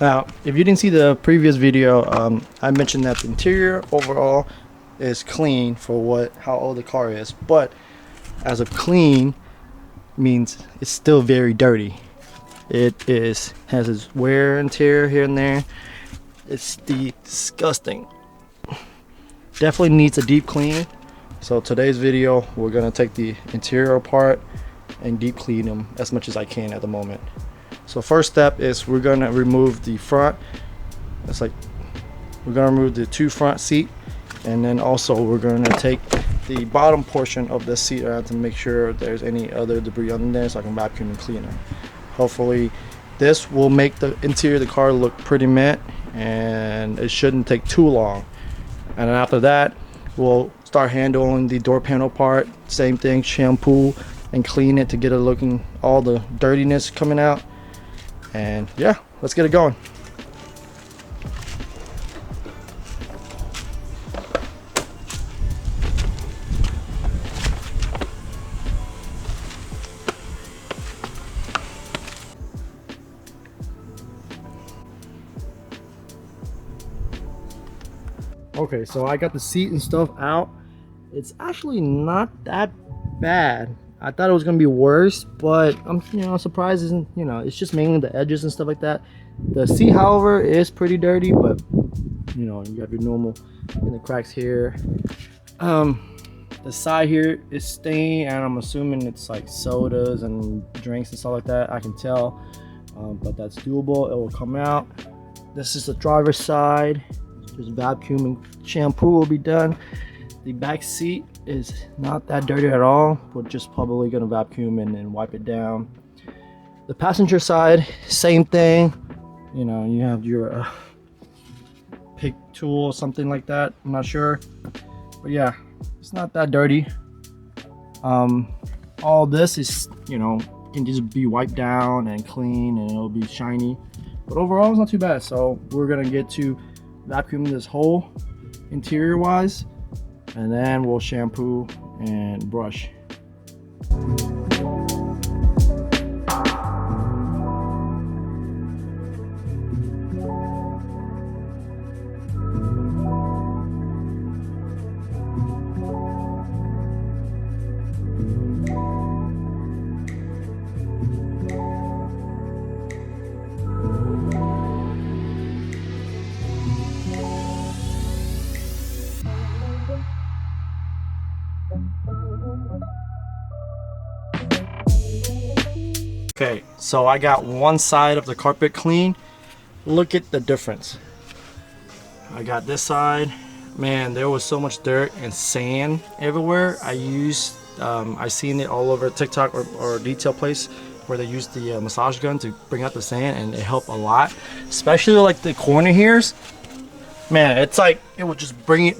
Now, if you didn't see the previous video, I mentioned that the interior overall is clean for how old the car is, but as of clean means it's still very dirty. It has its wear and tear here and there. It's disgusting. Definitely needs a deep clean. So today's video, we're gonna take the interior apart and deep clean them as much as I can at the moment. So first step is we're gonna remove the front. We're gonna remove the two front seat, and then also we're gonna take the bottom portion of the seat around to make sure if there's any other debris under there, so I can vacuum and clean it. Hopefully this will make the interior of the car look pretty matte, and it shouldn't take too long. And then after that, we'll start handling the door panel part. Same thing, shampoo and clean it to get it looking, all the dirtiness coming out. And yeah, let's get it going. Okay, so I got the seat and stuff out. It's actually not that bad. I thought it was gonna be worse, but I'm surprised isn't, it's just mainly the edges and stuff like that. The seat, however, is pretty dirty, but you have your normal in the cracks here. The side here is stained, and I'm assuming it's like sodas and drinks and stuff like that. I can tell, but that's doable. It will come out. This is the driver's side. Just vacuum and shampoo will be done. The back seat is not that dirty at all. We're just probably gonna vacuum and then wipe it down. The passenger side, same thing. You have your pick tool or something like that. I'm not sure, but yeah, it's not that dirty. All this is, can just be wiped down and clean, and it'll be shiny. But overall, it's not too bad. So we're gonna get to vacuum this whole interior wise, and then we'll shampoo and brush. Okay, so I got one side of the carpet clean. Look at the difference. I got this side. Man, there was so much dirt and sand everywhere. I seen it all over TikTok or detail place where they use the massage gun to bring out the sand, and it helped a lot. Especially like the corner here's. Man, it's like it would just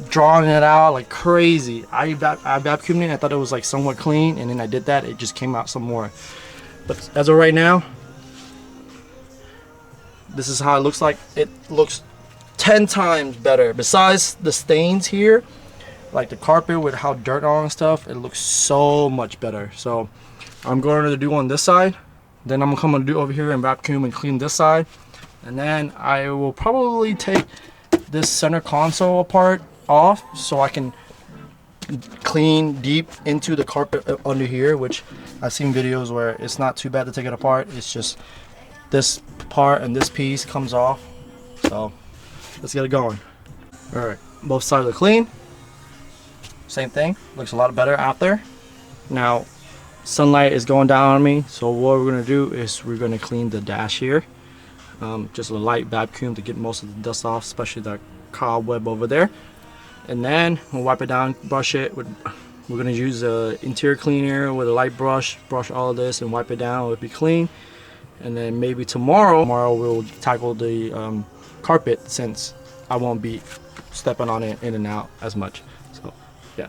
drawing it out like crazy. I vacuumed it. I thought it was like somewhat clean, and then I did that. It just came out some more. But as of right now, this is how it looks like. It looks 10 times better. Besides the stains here, like the carpet with how dirt on and stuff, it looks so much better. So I'm going to do on this side. Then I'm going to do over here and vacuum and clean this side. And then I will probably take this center console apart off so I can clean deep into the carpet under here, which I've seen videos where it's not too bad to take it apart. It's just this part and this piece comes off. So let's get it going. All right, both sides are clean. Same thing, looks a lot better after. Now sunlight is going down on me, so what we're gonna do is we're gonna clean the dash here. Just a light vacuum to get most of the dust off, especially the cobweb over there. And then we'll wipe it down, brush it. We're gonna use a interior cleaner with a light brush all of this and wipe it down. It'll be clean. And then maybe tomorrow we'll tackle the carpet, since I won't be stepping on it in and out as much. So yeah.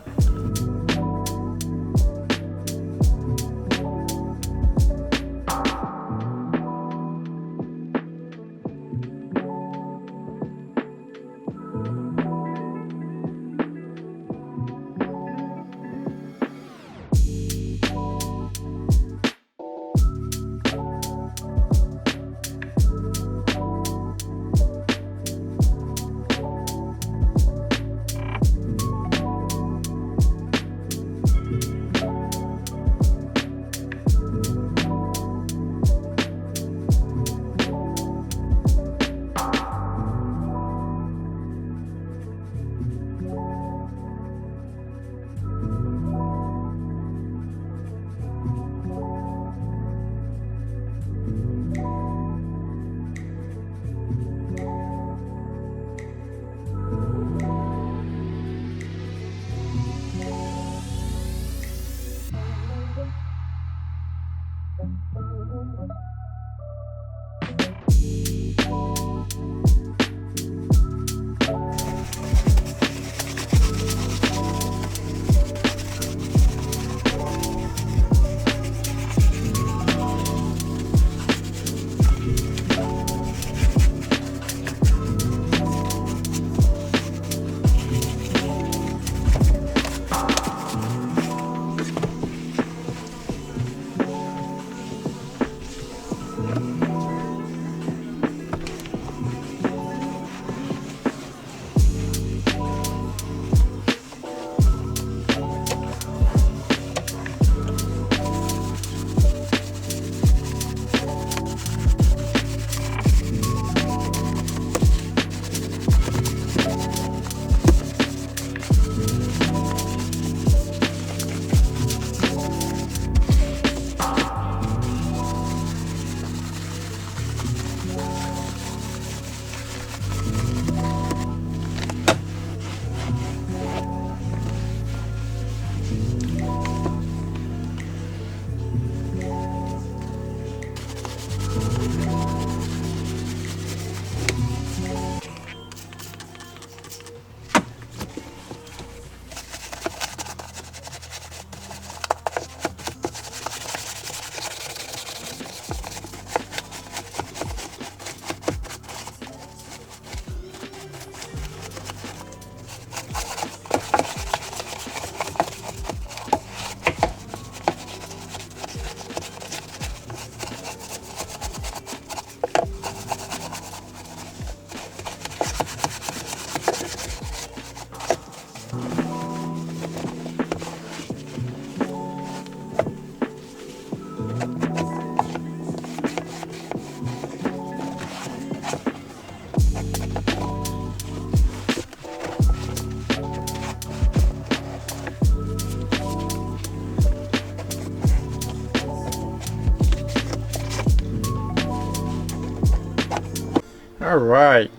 All right,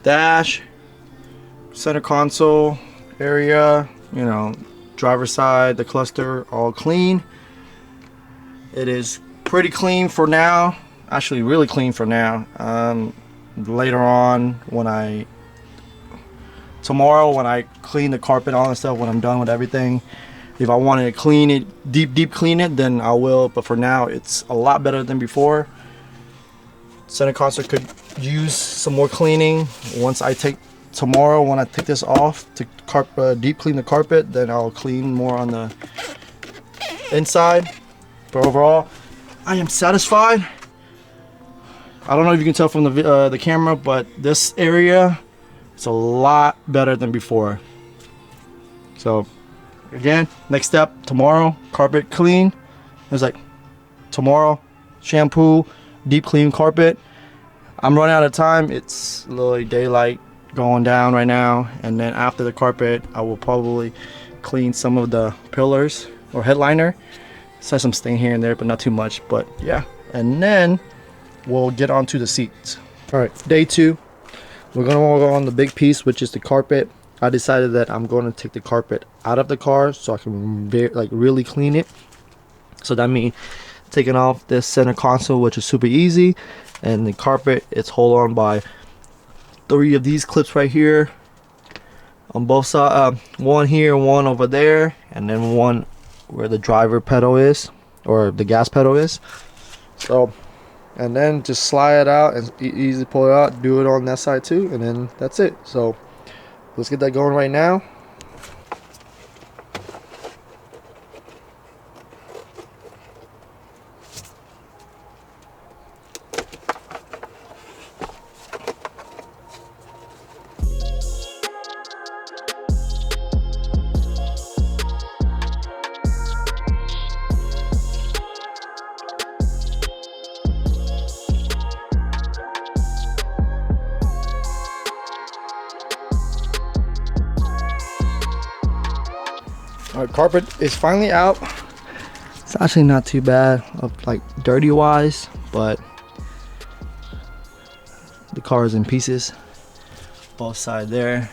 dash, center console area, you know, driver side, the cluster, all clean. It is pretty clean for now, actually really clean for now. Later on, when tomorrow when I clean the carpet, all that stuff, when I'm done with everything, if I wanted to clean it, deep clean it, then I will. But for now, it's a lot better than before. Center console could use some more cleaning. Tomorrow when I take this off to deep clean the carpet, then I'll clean more on the inside. But overall, I am satisfied. I don't know if you can tell from the camera, but this area is a lot better than before. So again, next step tomorrow, carpet clean. It's like tomorrow, shampoo, deep clean carpet. I'm running out of time. It's literally daylight going down right now, and then after the carpet I will probably clean some of the pillars or headliner. There's some stain here and there, but not too much. But yeah, and then we'll get onto the seats. All right, day 2, we're gonna go on the big piece, which is the carpet. I decided that I'm going to take the carpet out of the car so I can really clean it. So that means taking off this center console, which is super easy, and the carpet, it's held on by 3 of these clips right here on both sides, one here, one over there, and then one where the driver pedal is, or the gas pedal is. So, and then just slide it out and easily pull it out, do it on that side too, and then that's it. So let's get that going right now. Our carpet is finally out. It's actually not too bad, like dirty wise, but the car is in pieces. Both sides there.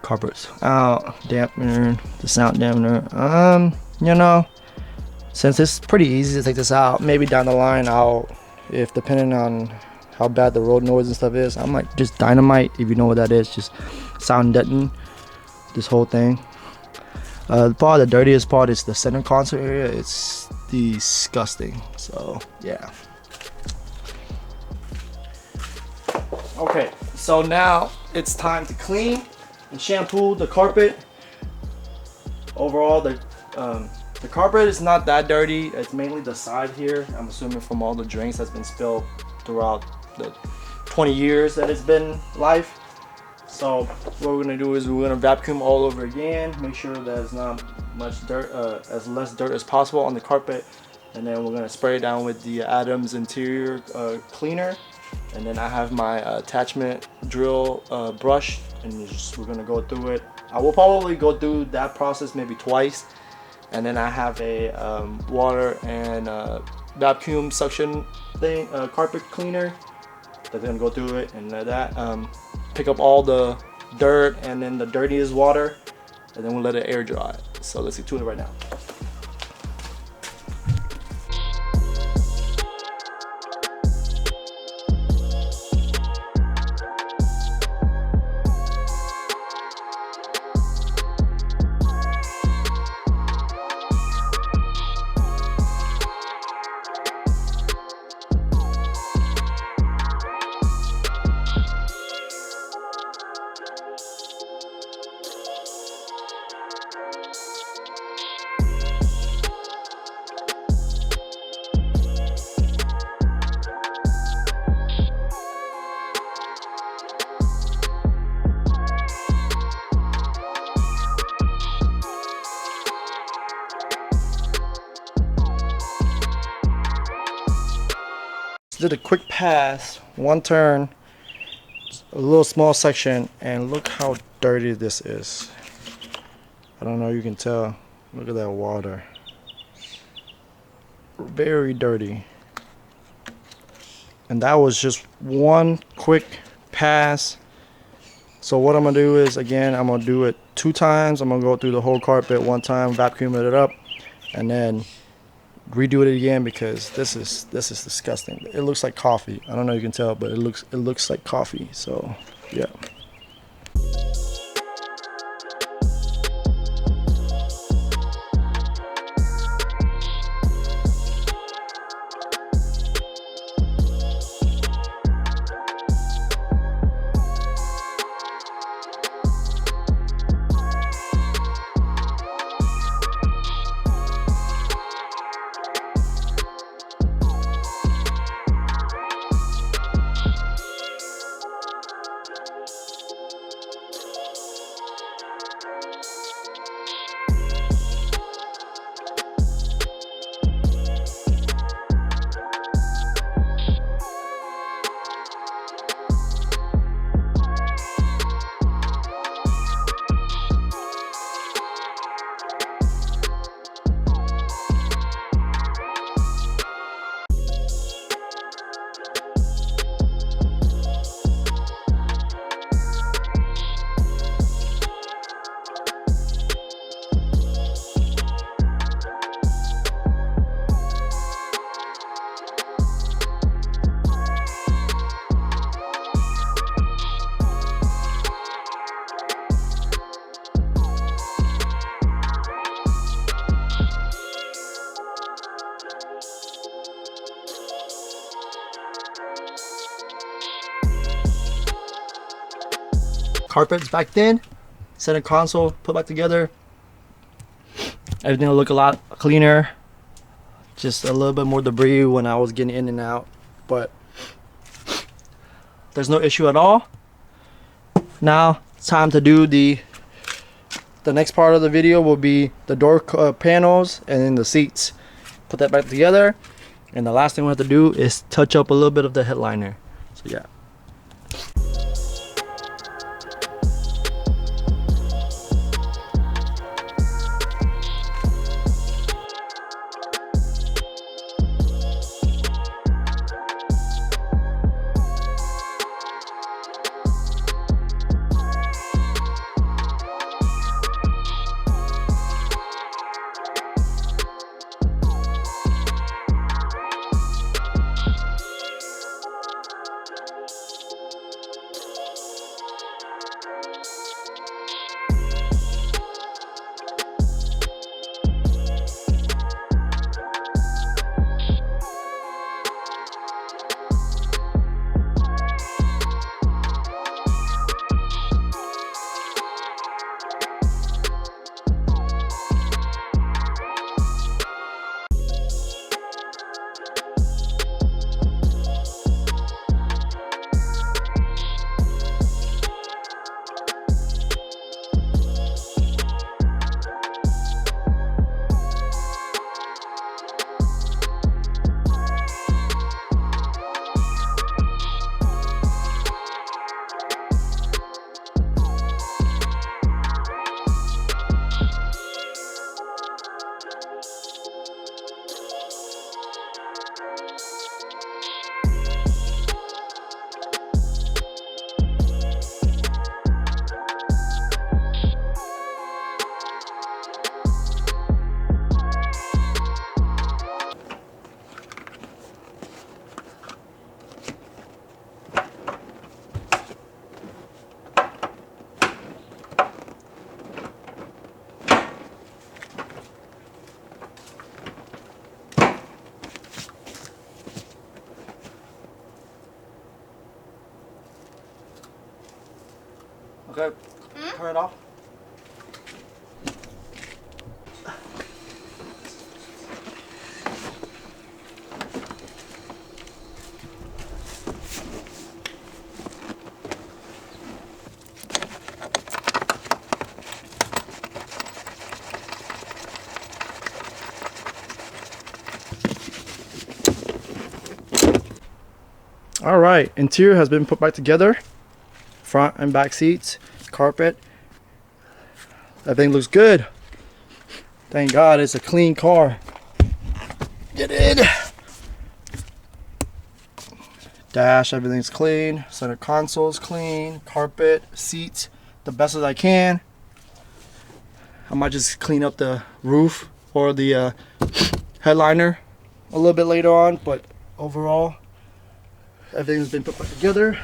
Carpet's out. Dampener, the sound dampener. You know, since it's pretty easy to take this out, maybe down the line if depending on how bad the road noise and stuff is, I might just dynamite, if you know what that is, just sound deaden this whole thing. The dirtiest part is the center console area. It's disgusting. So yeah. Okay, so now it's time to clean and shampoo the carpet. Overall, the carpet is not that dirty. It's mainly the side here. I'm assuming from all the drinks that's been spilled throughout the 20 years that it's been live. So what we're gonna do is we're gonna vacuum all over again, make sure there's not much dirt, as less dirt as possible on the carpet, and then we're gonna spray it down with the Adams interior cleaner, and then I have my attachment drill brush, and we're gonna go through it. I will probably go through that process maybe twice, and then I have a water and vacuum suction thing, carpet cleaner that's gonna go through it, and pick up all the dirt and then the dirtiest water, and then we'll let it air dry. So let's get to it right now. Did a quick pass, one turn, a little small section, and look how dirty this is. I don't know if you can tell. Look at that water. Very dirty. And that was just one quick pass. So what I'm gonna do is, again, I'm gonna do it 2 times. I'm gonna go through the whole carpet 1 time, vacuum it up, and then redo it again, because this is disgusting. It looks like coffee. I don't know if you can tell, but it looks like coffee. So yeah. Carpet's back in, center console put back together. Everything will look a lot cleaner. Just a little bit more debris when I was getting in and out, but there's no issue at all. Now it's time to do the next part of the video will be the door panels and then the seats. Put that back together, and the last thing we have to do is touch up a little bit of the headliner. So yeah. Okay, turn it off. All right, interior has been put back together. Front and back seats, carpet. Everything looks good. Thank God it's a clean car. Get in. Dash, everything's clean. Center console's clean. Carpet, seats, the best as I can. I might just clean up the roof or the headliner a little bit later on, but overall, everything's been put back together.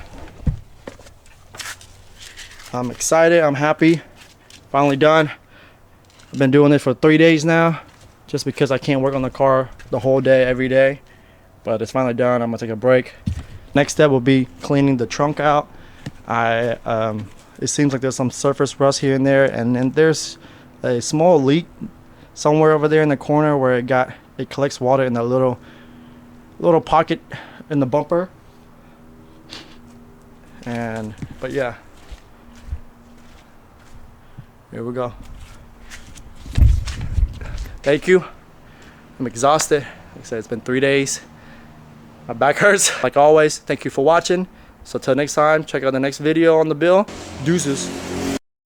I'm excited, I'm happy. Finally done. I've been doing it for 3 days now, just because I can't work on the car the whole day, every day. But it's finally done. I'm gonna take a break. Next step will be cleaning the trunk out. It seems like there's some surface rust here and there, and then there's a small leak somewhere over there in the corner where it collects water in the little pocket in the bumper. But yeah, here we go. Thank you. I'm exhausted. Like I said, it's been 3 days. My back hurts. Like always, thank you for watching. So till next time, check out the next video on the bill. Deuces.